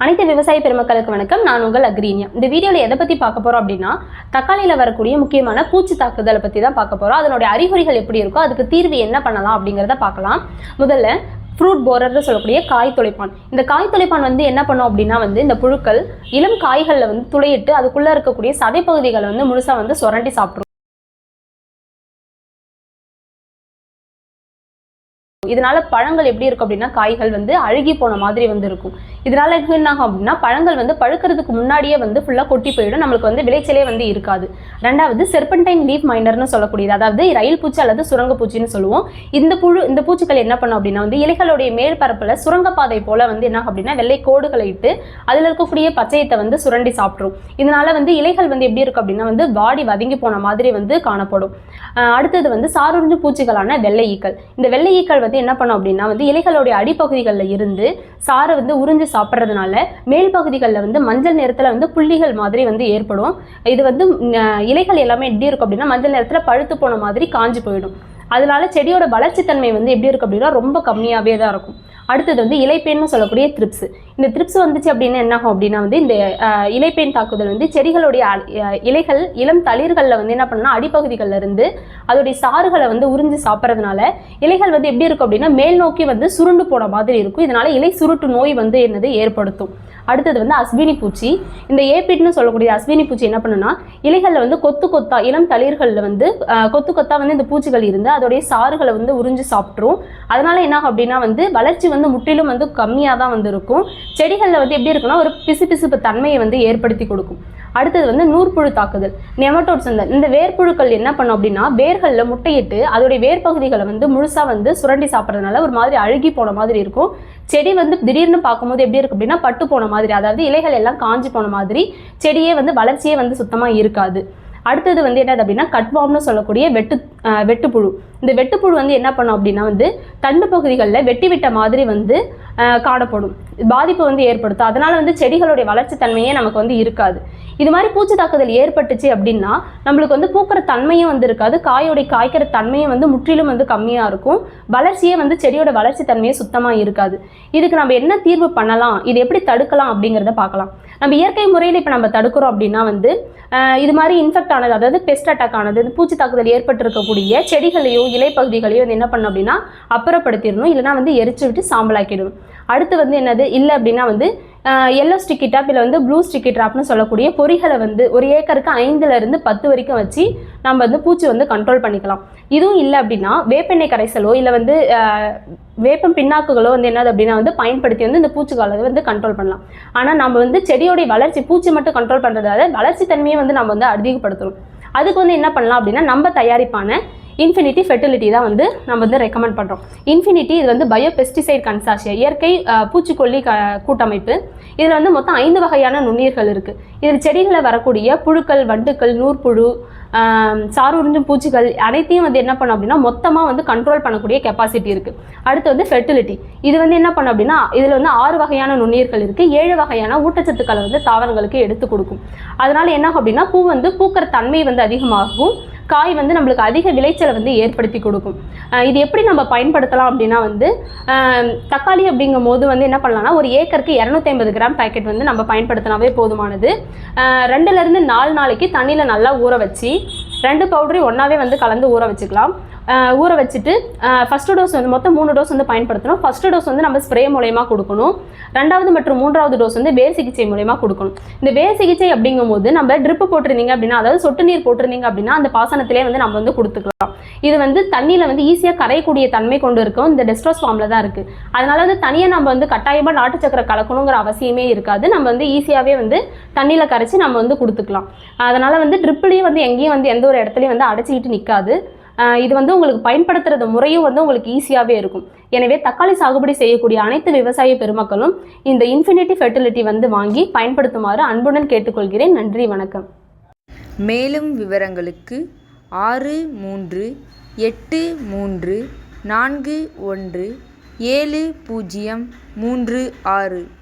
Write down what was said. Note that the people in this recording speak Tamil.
அனைத்து விவசாய பெருமக்களுக்கு வணக்கம். நான் உங்கள் அக்ரீனியா. இந்த வீடியோவில் எதை பற்றி பார்க்க போகிறோம் அப்படின்னா, தக்காளியில் வரக்கூடிய முக்கியமான பூச்சி தாக்குதலை பற்றி தான் பார்க்க போகிறோம். அதனுடைய அறிகுறிகள் எப்படி இருக்கோ, அதுக்கு தீர்வு என்ன பண்ணலாம் அப்படிங்கிறத பார்க்கலாம். முதல்ல ஃப்ரூட் போரர்னு சொல்லக்கூடிய காய் துளைப்பான். இந்த காய் துளைப்பான் என்ன பண்ணும் அப்படின்னா இந்த புழுக்கள் இளம் காய்களில் துளையிட்டு அதுக்குள்ளே இருக்கக்கூடிய சதைப்பகுதிகளை முழுசாக சுரண்டி சாப்பிட்ரும். இதனால பழங்கள் எப்படி இருக்கும் அப்படின்னா, காய்கள் அழுகி போன மாதிரி இருக்கும். இதனால என்ன ஆகும் அப்படின்னா, பழங்கள் பழுக்கிறதுக்கு முன்னாடியே ஃபுல்லா கொட்டி போயிடும். நம்மளுக்கு விளைச்சலே இருக்காது. ரெண்டாவது செர்பன்டைன் லீஃப் மைனர்னு சொல்லக்கூடியது, அதாவது ரயில் பூச்சி அல்லது சுரங்க பூச்சின்னு சொல்லுவோம். இந்த பூச்சிகள் என்ன பண்ணும் அப்படின்னா இலைகளுடைய மேற்பரப்புல சுரங்கப்பாதை போல என்ன அப்படின்னா வெள்ளை கோடுகளை இட்டு அதுல இருக்கக்கூடிய பச்சையத்தை சுரண்டி சாப்பிட்ரும். இதனால இலைகள் எப்படி இருக்கும் அப்படின்னா வாடி வதங்கி போன மாதிரி காணப்படும். அடுத்தது சாருறிஞ்சு பூச்சிகளான வெள்ளை ஈக்கள். இந்த வெள்ளை ஈக்கள் என்ன பண்ணும் அப்படின்னா இலைகளுடைய அடிப்பகுதிகளில் இருந்து சாரை உறிஞ்சு சாப்பிட்றதுனால மேல் பகுதிகளில் மஞ்சள் நிறத்துல புள்ளிகள் மாதிரி ஏற்படும். இது இலைகள் எல்லாமே எப்படி இருக்கும் அப்படின்னா மஞ்சள் நிறத்துல பழுத்து போன மாதிரி காஞ்சி போயிடும். அதனால செடியோட வளர்ச்சி தன்மை எப்படி இருக்கும் அப்படின்னா ரொம்ப கம்மியாகவே தான் இருக்கும். அடுத்தது இலைப்பேன்னு சொல்லக்கூடிய த்ரிப்ஸ். இந்த த்ரிப்ஸ் வந்துச்சு அப்படின்னா என்ன ஆகும் அப்படின்னா இந்த இலைப்பேன் தாக்குதல் செடிகளுடைய இலைகள் இளம் தளிர்களில் என்ன பண்ணா அடிப்பகுதிகளில் இருந்து அதோடைய சாறுகளை உறிஞ்சு சாப்பிட்றதுனால இலைகள் எப்படி இருக்கும் அப்படின்னா மேல் நோக்கி சுருண்டு போன மாதிரி இருக்கும். இதனால இலை சுருட்டு நோய் என்னது ஏற்படுத்தும். அடுத்தது அஸ்வினி பூச்சி. இந்த ஏபிட்னு சொல்லக்கூடிய அஸ்வினி பூச்சி என்ன பண்ணுன்னா இலைகளில் கொத்து கொத்தா இளம் தளிர்களில் கொத்து கொத்தா இந்த பூச்சிகள் இருந்து அதோடைய சாறுகளை உறிஞ்சு சாப்பிட்ரும். அதனால என்ன ஆகும் அப்படின்னா வளர்ச்சி முற்றிலும் கம்மியாக தான் இருக்கும். செடிகளில் எப்படி இருக்குன்னா ஒரு பிசுபிசுப்பு தன்மையை ஏற்படுத்தி கொடுக்கும். அடுத்தது நூற்புழு தாக்குதல், நெமட்டோட்ஸ். இந்த வேர்ப்புழுக்கள் என்ன பண்ணும் அப்படின்னா வேர்களில் முட்டையிட்டு அதோடைய வேர் பகுதிகளை முழுசா சுரண்டி சாப்பிட்றதுனால ஒரு மாதிரி அழுகி போன மாதிரி இருக்கும். செடி திடீர்னு பார்க்கும்போது எப்படி இருக்கு அப்படின்னா பட்டு போன மாதிரி, அதாவது இலைகள் எல்லாம் காஞ்சி போன மாதிரி, செடியே வளர்ச்சியே சுத்தமா இருக்காது. அடுத்தது என்னது அப்படின்னா கட்வாம்னு சொல்லக்கூடிய வெட்டுப்புழு. இந்த வெட்டுப்புழு என்ன பண்ணும் அப்படின்னா தண்டு பகுதிகளில் வெட்டி விட்ட மாதிரி காணப்படும், பாதிப்பு ஏற்படுத்தும். அதனால செடிகளுடைய வளர்ச்சி தன்மையே நமக்கு இருக்காது. இது மாதிரி பூச்சி தாக்குதல் ஏற்பட்டுச்சு அப்படின்னா நம்மளுக்கு பூக்கிற தன்மையும் இருக்காது, காய்க்கிற தன்மையும் முற்றிலும் கம்மியாக இருக்கும். வளர்ச்சியே செடியோட வளர்ச்சி தன்மையே சுத்தமாக இருக்காது. இதுக்கு நம்ம என்ன தீர்வு பண்ணலாம், இது எப்படி தடுக்கலாம் அப்படிங்கிறத பார்க்கலாம். நம்ம இயற்கை முறையில் இப்போ நம்ம தடுக்கிறோம் அப்படின்னா இது மாதிரி இன்ஃபெக்ட் ஆனது, அதாவது பெஸ்ட் அட்டாக் ஆனது, பூச்சி தாக்குதல் ஏற்பட்டிருக்கக்கூடிய செடிகளையோ இலைப்பகுதிகளையோ என்ன பண்ணணும் அப்படின்னா அப்புறப்படுத்திடணும், இல்லைனா எரிச்சு விட்டு சாம்பலாக்கிடணும். அடுத்து என்னது இல்லை அப்படின்னா எல்லோ ஸ்டிக்கி ட்ராப் இல்லை ப்ளூ ஸ்டிக்கி ட்ராப்னு சொல்லக்கூடிய பொறிகளை ஒரு ஏக்கருக்கு 5லேருந்து 10 வரைக்கும் வச்சு நம்ம பூச்சி கண்ட்ரோல் பண்ணிக்கலாம். இதுவும் இல்லை அப்படின்னா வேப்பெண்ணெய் கரைசலோ இல்லை வேப்பம் பின்னாக்குகளோ என்னது அப்படின்னா பயன்படுத்தி இந்த பூச்சிகளை கண்ட்ரோல் பண்ணலாம். ஆனால் நம்ம செடியோடைய வளர்ச்சி, பூச்சி மட்டும் கண்ட்ரோல் பண்ணுறதால வளர்ச்சி தன்மையை நம்ம அதிகப்படுத்தணும். அதுக்கு என்ன பண்ணலாம் அப்படின்னா நம்ம தயாரிப்பான இன்ஃபினிட்டி ஃபெர்டிலிட்டி தான் நம்ம ரெக்கமெண்ட் பண்ணுறோம். இன்ஃபினிட்டி இது பயோ பெஸ்டிசைட் கன்சார்ஷியா, இயற்கை பூச்சிக்கொல்லி கூட்டமைப்பு. இதில் மொத்தம் 5 வகையான நுண்ணுயிர்கள் இருக்குது. இதில் செடிகளில் வரக்கூடிய புழுக்கள், வண்டுக்கள், நூற்புழு, சாருறிஞ்சும் பூச்சிகள் அனைத்தையும் என்ன பண்ணும் அப்படின்னா மொத்தமாக கண்ட்ரோல் பண்ணக்கூடிய கெப்பாசிட்டி இருக்குது. அடுத்து ஃபெர்டிலிட்டி. இது என்ன பண்ணும் அப்படின்னா இதில் 6 வகையான நுண்ணுயிர்கள் இருக்குது. 7 வகையான ஊட்டச்சத்துக்களை தாவரங்களுக்கு எடுத்து கொடுக்கும். அதனால என்ன அப்படின்னா பூக்கிற தன்மை அதிகமாகும், காய் நம்மளுக்கு அதிக விளைச்சலை ஏற்படுத்தி கொடுக்கும். இது எப்படி நம்ம பயன்படுத்தலாம் அப்படின்னா தக்காளி அப்படிங்கும் போது என்ன பண்ணலாம்னா ஒரு ஏக்கருக்கு 250 கிராம் பேக்கெட் நம்ம பயன்படுத்தினாவே போதுமானது. 2லேருந்து 4 நாளைக்கு தண்ணியில் நல்லா ஊற வச்சு 2 பவுடரையும் ஒன்றாவே கலந்து ஊற வச்சுக்கலாம். ஊற வச்சுட்டு ஃபஸ்ட்டு டோஸ் மொத்தம் 3 டோஸ் பயன்படுத்தணும். ஃபஸ்ட்டு டோஸ் நம்ம ஸ்ப்ரே மூலயமா கொடுக்கணும். 2வது மற்றும் 3வது டோஸ் வேர் சிகிச்சை மூலயமா கொடுக்கணும். இந்த வேர் சிகிச்சை அப்படிங்கும் போது நம்ம ட்ரிப்பு போட்டிருந்தீங்க அப்படின்னா, அதாவது சொட்டு நீர் போட்டிருந்தீங்க அப்படின்னா அந்த பாசனத்திலே நம்ம கொடுத்துக்கலாம். இது தண்ணியில் ஈஸியாக கரையக்கூடிய தன்மை கொண்டு இருக்கும். இந்த டெஸ்ட்ரோஸ் ஃபார்மில் தான் இருக்குது. அதனால தனியாக நம்ம கட்டாயமாக நாட்டு சக்கரை கலக்கணுங்கிற அவசியமே இருக்காது. நம்ம ஈஸியாகவே தண்ணியில் கரைச்சி நம்ம கொடுத்துக்கலாம். அதனால் ட்ரிப்புலேயும் எங்கேயும் எந்த ஒரு இடத்துலையும் அடைச்சிக்கிட்டு நிற்காது. இது உங்களுக்கு பயன்படுத்துறது முறையும் உங்களுக்கு ஈஸியாகவே இருக்கும். எனவே தக்காளி சாகுபடி செய்யக்கூடிய அனைத்து விவசாய பெருமக்களும் இந்த இன்ஃபினிட்டி ஃபெர்டிலிட்டி வாங்கி பயன்படுத்துமாறு அன்புடன் கேட்டுக்கொள்கிறேன். நன்றி, வணக்கம். மேலும் விவரங்களுக்கு 6383417036